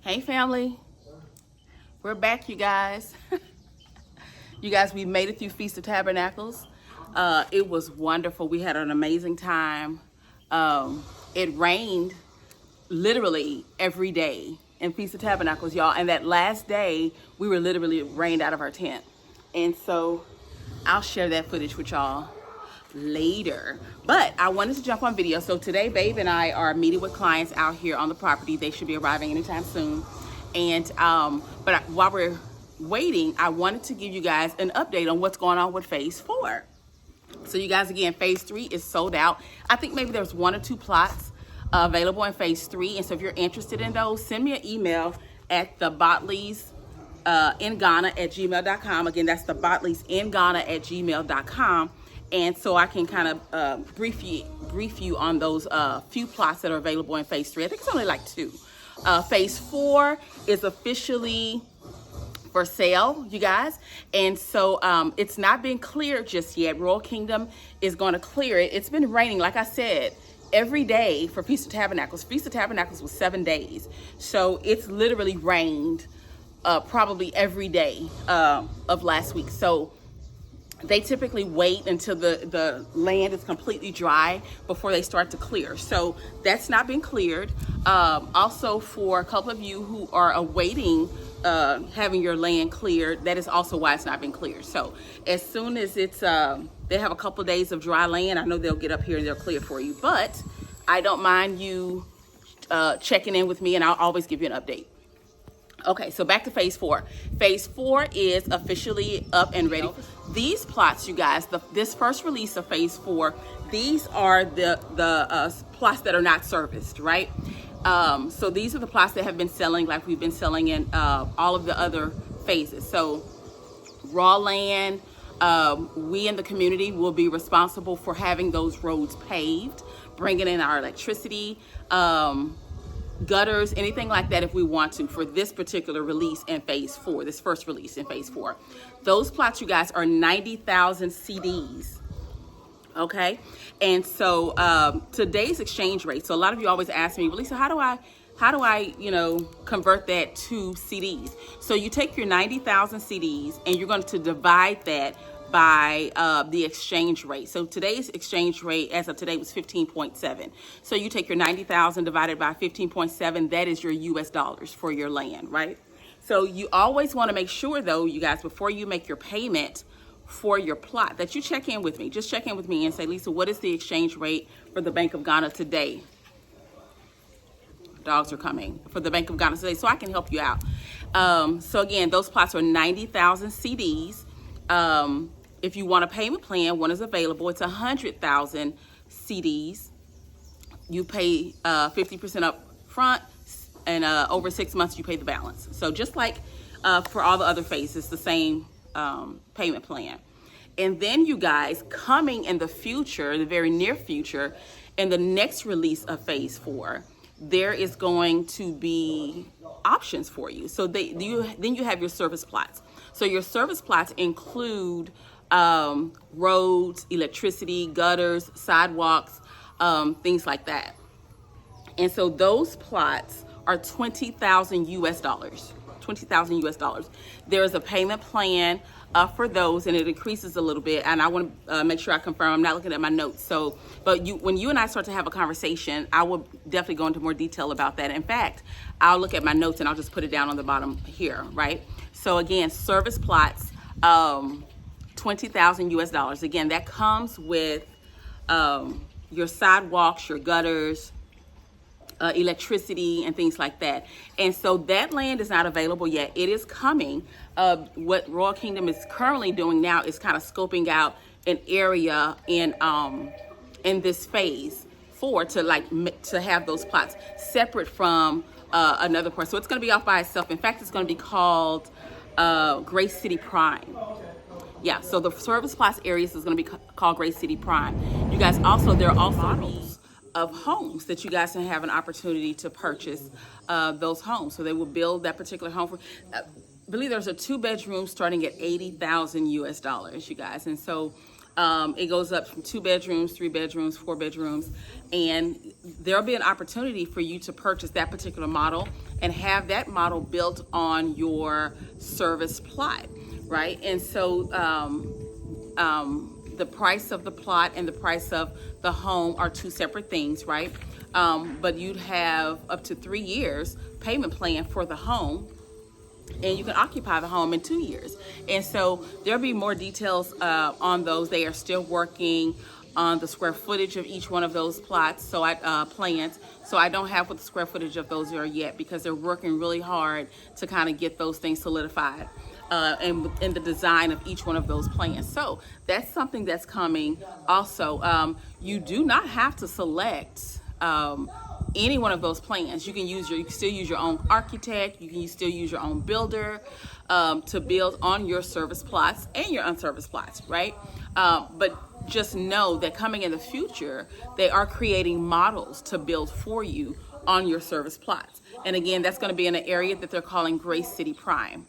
Hey family, we're back, you guys. You guys, we made it through Feast of Tabernacles. It was wonderful. We had an amazing time. It rained literally every day in Feast of Tabernacles, y'all. And that last day, we were literally rained out of our tent. And so I'll share that footage with y'all later. But I wanted to jump on video. So today, Babe and I are meeting with clients out here on the property. They should be arriving anytime soon. And but while we're waiting, I wanted to give you guys an update on what's going on with phase 4. So you guys, again, phase 3 is sold out. I think maybe there's 1 or 2 plots available in phase 3. And so if you're interested in those, send me an email at the Botleys in Ghana at gmail.com. Again, that's the Botleys in Ghana at gmail.com. And so I can kind of brief you on those few plots that are available in phase 3. I think it's only like 2. Phase 4 is officially for sale, you guys. And so it's not been cleared just yet. Royal Kingdom is going to clear it. It's been raining, like I said, every day for Feast of Tabernacles. Feast of Tabernacles was 7 days. So it's literally rained probably every day of last week. So they typically wait until the land is completely dry before they start to clear. So that's not been cleared. Also, for a couple of you who are awaiting having your land cleared, that is also why it's not been cleared. So as soon as it's, they have a couple of days of dry land, I know they'll get up here and they'll clear for you. But I don't mind you checking in with me, and I'll always give you an update. Okay, so back to phase 4. Phase 4 is officially up and ready. These plots, you guys, this first release of phase 4, these are the plots that are not serviced, right? So these are the plots that have been selling like we've been selling in all of the other phases. So raw land, we in the community will be responsible for having those roads paved, bringing in our electricity, gutters, anything like that if we want to, for this particular release in phase 4, this first release in phase 4. Those plots, you guys, are 90,000 CDs. Okay, and so today's exchange rate. So a lot of you always ask me, well, Lisa, how do I convert that to CDs? So you take your 90,000 CDs and you're going to divide that by the exchange rate. So today's exchange rate as of today was 15.7. So you take your 90,000 divided by 15.7, that is your US dollars for your land, right? So you always want to make sure, though, you guys, before you make your payment for your plot, that you check in with me. Just check in with me and say, Lisa, what is the exchange rate for the Bank of Ghana today? Dogs are coming. For the Bank of Ghana today, so I can help you out. So again, those plots are 90,000 CDs. If you want a payment plan, one is available. It's 100,000 CDs. You pay 50% up front, and over 6 months you pay the balance. So just like for all the other phases, the same payment plan. And then, you guys, coming in the future, the very near future, in the next release of phase 4, there is going to be options for you. So then you have your service plots. So your service plots include roads, electricity, gutters, sidewalks, things like that. And so those plots are 20,000 US dollars. 20,000 US dollars. There is a payment plan for those, and it increases a little bit. And I want to make sure I confirm. I'm not looking at my notes. So, but when you and I start to have a conversation, I will definitely go into more detail about that. In fact, I'll look at my notes and I'll just put it down on the bottom here, right? So again, service plots, 20,000 US dollars. Again, that comes with your sidewalks, your gutters, electricity, and things like that. And so that land is not available yet. It is coming. What Royal Kingdom is currently doing now is kind of scoping out an area in this phase 4 to have those plots separate from another part. So it's going to be off by itself. In fact, it's going to be called Grace City Prime. Yeah, so the service plots areas is going to be called Grace City Prime. You guys, also, there are also models of homes that you guys can have an opportunity to purchase those homes. So they will build that particular home for, I believe there's a 2-bedroom starting at 80,000 US dollars, you guys. And so It goes up from 2 bedrooms, 3 bedrooms, 4 bedrooms, and there'll be an opportunity for you to purchase that particular model and have that model built on your service plot, right? And so the price of the plot and the price of the home are two separate things, right? But you'd have up to 3 years payment plan for the home, and you can occupy the home in 2 years. And so there'll be more details on those. They are still working on the square footage of each one of those plans. So I don't have what the square footage of those are yet, because they're working really hard to kind of get those things solidified and in the design of each one of those plans. So that's something that's coming also. You do not have to select any one of those plans. You can still use your own architect. You can still use your own builder to build on your service plots and your unserviced plots, right? But just know that coming in the future, they are creating models to build for you on your service plots. And again, that's going to be in an area that they're calling Grace City Prime.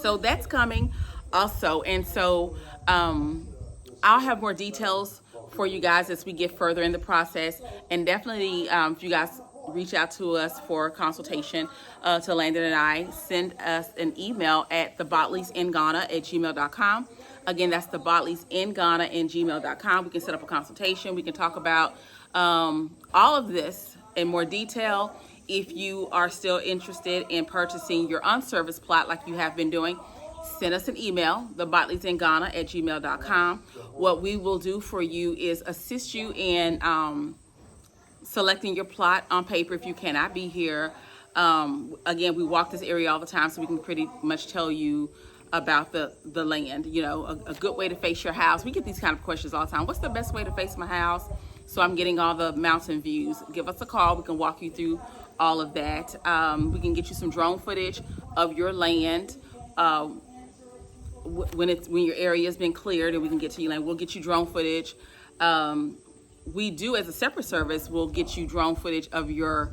So that's coming also. And so I'll have more details for you guys as we get further in the process. And definitely, if you guys reach out to us for consultation, to Landon and I, send us an email at thebotleysinghana@gmail.com. Again, that's thebotleysinghana@gmail.com. We can set up a consultation. We can talk about all of this in more detail. If you are still interested in purchasing your unserviced plot like you have been doing, send us an email, thebotleysinghana@gmail.com. What we will do for you is assist you in selecting your plot on paper if you cannot be here. Again, we walk this area all the time, so we can pretty much tell you about the land. You know, a good way to face your house. We get these kind of questions all the time. What's the best way to face my house so I'm getting all the mountain views? Give us a call. We can walk you through all of that. We can get you some drone footage of your land. When your area has been cleared and we can get to your land, we'll get you drone footage. We do, as a separate service, we'll get you drone footage of your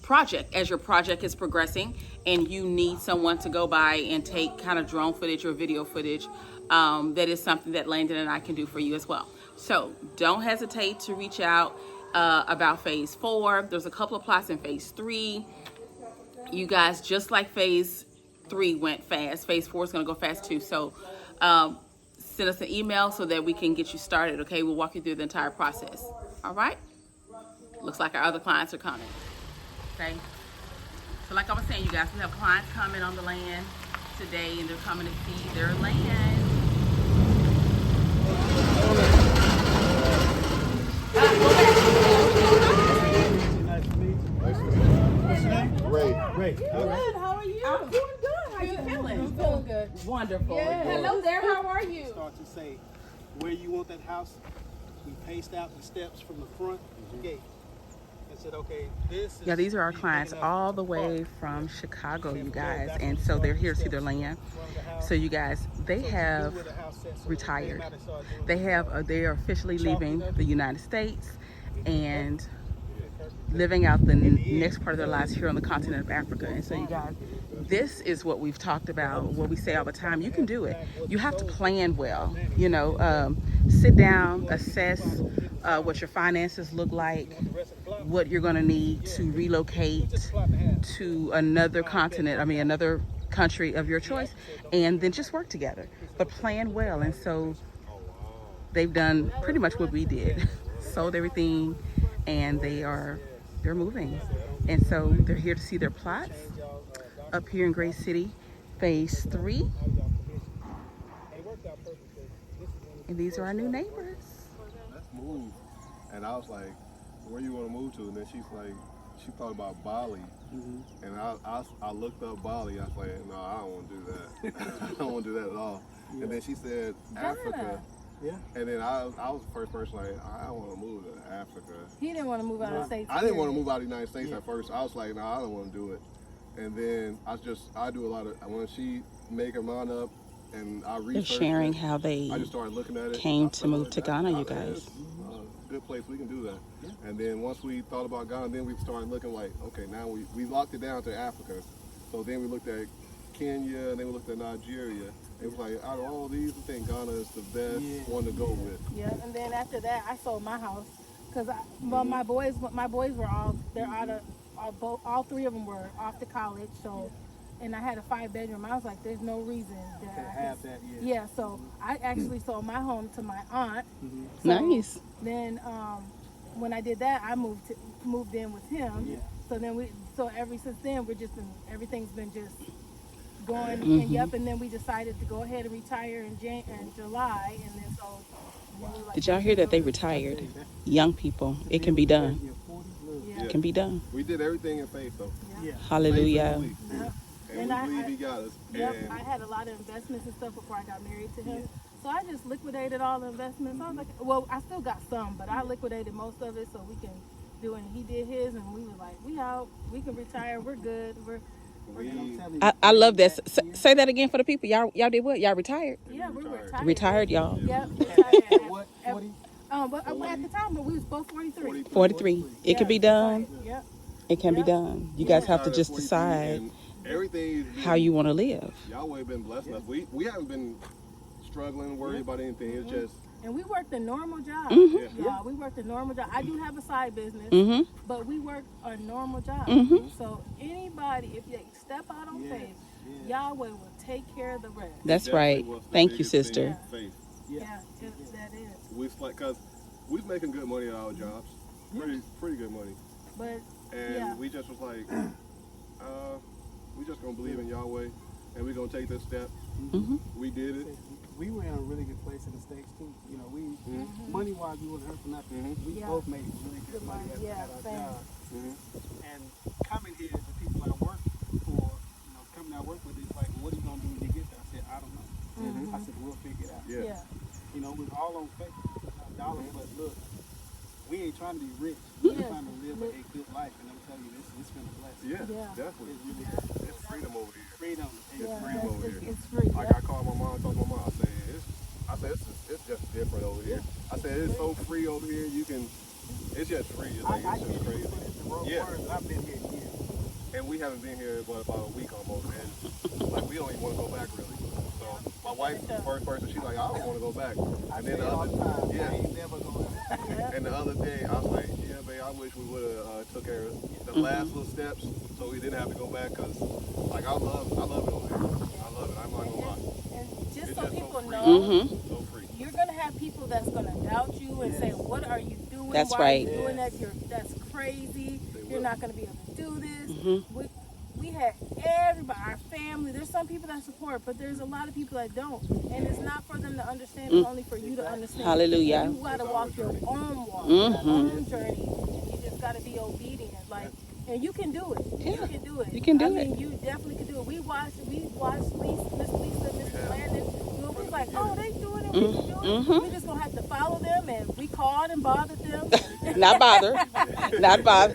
project as your project is progressing, and you need someone to go by and take kind of drone footage or video footage. That is something that Landon and I can do for you as well. So don't hesitate to reach out about phase 4. There's a couple of plots in phase 3. You guys, just like phase 3 went fast, phase 4 is going to go fast too. So send us an email so that we can get you started. Okay, we'll walk you through the entire process. All right, looks like our other clients are coming. Okay, so like I was saying, you guys, we have clients coming on the land today, and they're coming to see their land. Ray. Good. How are you? I'm doing good. How you feeling? I'm feeling good. Wonderful. Yeah. Hello there. How are you? Start to say where you want that house. We paced out the steps from the front gate and said, okay, this is. Yeah, these are our clients all the way from Chicago, you guys, and so they're here to see their land. So you guys, they have retired. They are officially leaving the United States and living out the next part of their lives here on the continent of Africa. And so you guys, this is what we've talked about, what we say all the time. You can do it. You have to plan well, you know, sit down, assess what your finances look like, what you're going to need to relocate to another continent, another country of your choice, and then just work together, but plan well. And so they've done pretty much what we did, sold everything, and they're moving. And so they're here to see their plots up here in Grace City, phase 3. And these are our new neighbors. Let's move. And I was like, where you want to move to? And then she's like, she thought about Bali. And I looked up Bali. I was like, no, I don't want to do that. I don't want to do that at all. And then she said Africa. Yeah. And then I was the first person like, I want to move to Africa. He didn't want to move out of the States. I didn't want to move out of the United States at first. I was like, no, I don't want to do it. And then I do a lot of, when she make her mind up and I They're researched sharing it, how they I just started looking at it. came to move to Ghana, you Yeah, guys. it's a good place, we can do that. And then once we thought about Ghana, then we started looking like, okay, now we locked it down to Africa. So then we looked at Kenya, and then we looked at Nigeria, It was like, out of all these, I think Ghana is the best one to go with. Yeah, and then after that, I sold my house because well, my boys were they're out of all three of them were off to college. So, and I had a 5-bedroom. I was like, there's no reason that To I have could- that, Yeah, so I actually sold my home to my aunt. So Nice. Then when I did that, I moved in with him. Yeah. So ever since then, everything's been just going Mm-hmm. and yep. And then we decided to go ahead and retire in July, and then so. then we were like, Did y'all hear that they retired? Young people, it can be done. Your 40s, look. Yeah. It can be done. We did everything in faith, though. Yeah. Hallelujah. Faith and belief. Yep. And And we I- believe he got us. Yep, And I had a lot of investments and stuff before I got married to him. So I just liquidated all the investments. I was like, well, I still got some, but I liquidated most of it so we can do it. And he did his, and we were like, we out, we can retire, we're good. We're we, I love that. Say that again for the people. Y'all did what? Y'all retired? yeah, we're retired. retired. Retired, y'all. Yep, retired. What, 40? But at the time, we was both 43. 43. It can be done. Yep. It can be Yeah. done. You guys have to retired at just 43, decide and everything how you want to live. Yahweh been blessing us. We haven't been struggling, worried about anything. It's just And we worked a normal job. Mm-hmm. Yeah, we worked a normal job. I do have a side business, Mm-hmm. but we work a normal job. Mhm. So anybody, if you step out on Yes, faith, yes. Yahweh will take care of the rest. That's definitely right. was the Thank you, biggest thing, sister. faith. Yeah, that is. We like, cause we was making good money at our jobs, pretty good money, But and Yeah. we just was like, we just gonna believe in Yahweh, and we gonna take this step. Mm-hmm. We did it. We were in a really good place in the States too. You know, money wise, we wasn't hurt for nothing. We Yeah. both made really good money at Yeah, our same. job. Mhm. And coming here, the people I work for, coming I work with, it's like, what are you gonna do when you get there? I said, I don't know. I said, we'll figure it out. Yeah. yeah. We're all on faith, dollars, but look, we ain't trying to be rich. We're Yeah. trying to live a good life, and I'm telling you, it's been a blessing. Yeah, Yeah. definitely. It's really good. It's freedom over here. Freedom. Yeah, freedom over it's, here. it's free. Like yeah. I called my mom, talked to my mom. I said, it's just different over here. I said, it's so free over here. It's just free. It's like I it's can't just even crazy. put it in the wrong Yeah. words, but I've been here years. And we haven't been here about a week almost, and like we don't even want to go back really. So my wife, the first person, she's like, I don't want to go back. I And say then it all the time. yeah. I ain't never going. And the other day, I was like, yeah, babe, I wish we would have took care of the last little steps so we didn't have to go back, because like I love it over here. I love it. I'm not gonna lie. And just It's so just so people free. know, Mm-hmm. So free. you're gonna have people that's gonna doubt you and say, "What are you doing? That's Why right. are you doing that? That's crazy. They You're will. not gonna be able to do this." Mm-hmm. We had everybody, our family. There's some people that support, but there's a lot of people that don't, and it's not for them to understand. It's only for you to understand. Hallelujah. You gotta walk your own walk, Mhm. your own journey. You just gotta be obedient, and you can do it. Yeah. You can do it. You can do I it. mean, you definitely can do it. We watched Miss Lisa, Mr. Landon. We was like, oh, they doing it. We can do it. Mhm. We just gonna have to follow them, and we called and bothered them. Not bother. Not bother.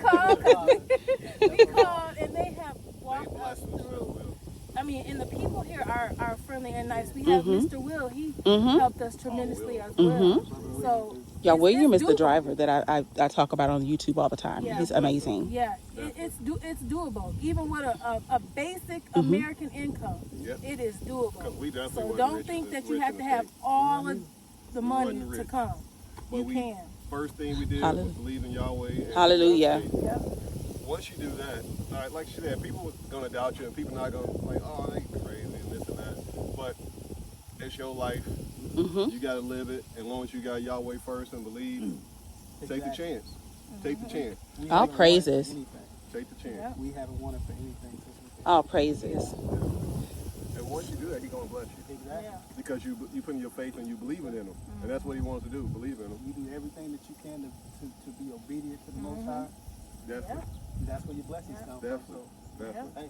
we called, and they have They walked bless us us so through. well. I mean, and the people here are friendly and nice. We have Mr. Will. He Mhm. helped us tremendously as well. So Yeah, it's- William it's is the doable. driver that I talk about on YouTube all the time. Yeah. He's amazing. Yeah, it's doable. Even with a basic American income, Yep. it is 'Cause doable. we definitely So wasn't don't rich think in that the- you rich have in to the have States. all of the money wasn't to rich. come. But You we can. first thing we did Hallelujah. was believe in Yahweh. And Hallelujah. Yep. Once you do that, like she said, people are gonna doubt you, and people not gonna like, oh, they crazy and this and that. But it's your life. Mhm. You gotta live it. And as long as you got Yahweh first and believe, take the Exactly. chance. Take the chance. We All haven't praises. wanted for anything. Take the chance. Yeah. We haven't wanted for anything since we came. All praises. And once you do that, He gonna bless you Exactly. Yeah. because you put in your faith and you believe in Him, and that's what He wants to do. Believe in Him. You do everything that you can to be obedient to the Most High. Definitely. And that's where your blessings come from. Definitely. Definitely. So, hey,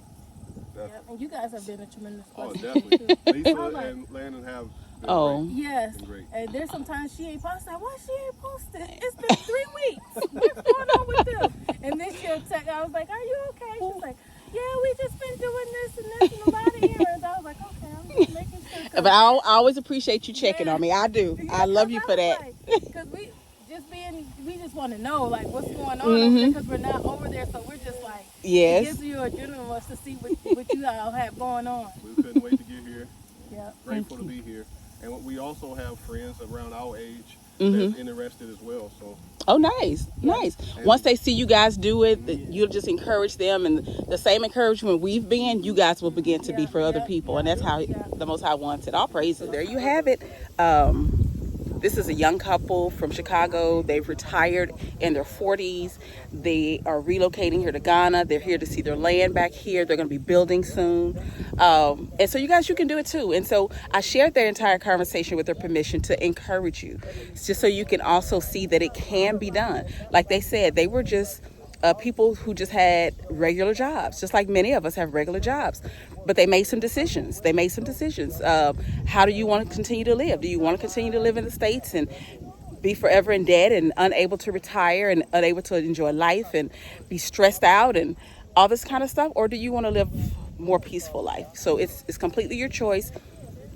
Definitely. Yep. And you guys have been a tremendous Oh, blessing. definitely. too. Lisa I'm like- and Landon have been Oh. great. Yes. Been great. And there's sometimes she ain't posted. Why she ain't posted? It's been 3 weeks. What's going on with them? And then she'll text. I was like, "Are you okay?" She's like, "Yeah, we just been doing this and this and a lot of errands." I was like, "Okay, I'm just making sure." But I always appreciate you checking on me. I do. I love you for that. Because we just want to know like what's going on over there because we're not over there, so we're just like it Yes. gives you a adrenaline rush to see what you all have going on. We couldn't wait to get here. Yeah. Grateful to be here. And we also have friends around our age Mm-hmm. that's interested as well. So Oh, nice, nice. Once they see you guys do it, you'll just encourage them, and the same encouragement we've been, you guys will begin to be for other people, and that's how the Most High wants it. All praises. There you have it. This is a young couple from Chicago. They've retired in their 40s. They are relocating here to Ghana. They're here to see their land back here. They're going to be building soon. And so you guys, you can do it too. And so I shared their entire conversation with their permission to encourage you, just so you can also see that it can be done. Like they said, they were just people who just had regular jobs, just like many of us have regular jobs. But they made some decisions. How do you want to continue to live? Do you want to continue to live in the States and be forever in debt and unable to retire and unable to enjoy life and be stressed out and all this kind of stuff? Or do you want to live more peaceful life? So it's completely your choice.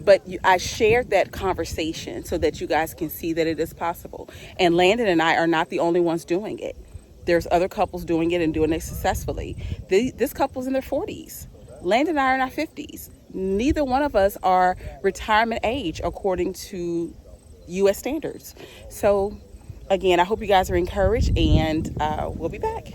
But I shared that conversation so that you guys can see that it is possible. And Landon and I are not the only ones doing it. There's other couples doing it and doing it successfully. This couple's in their 40s. Landon and I are in our 50s. Neither one of us are retirement age according to U.S. standards. So, again, I hope you guys are encouraged, and we'll be back.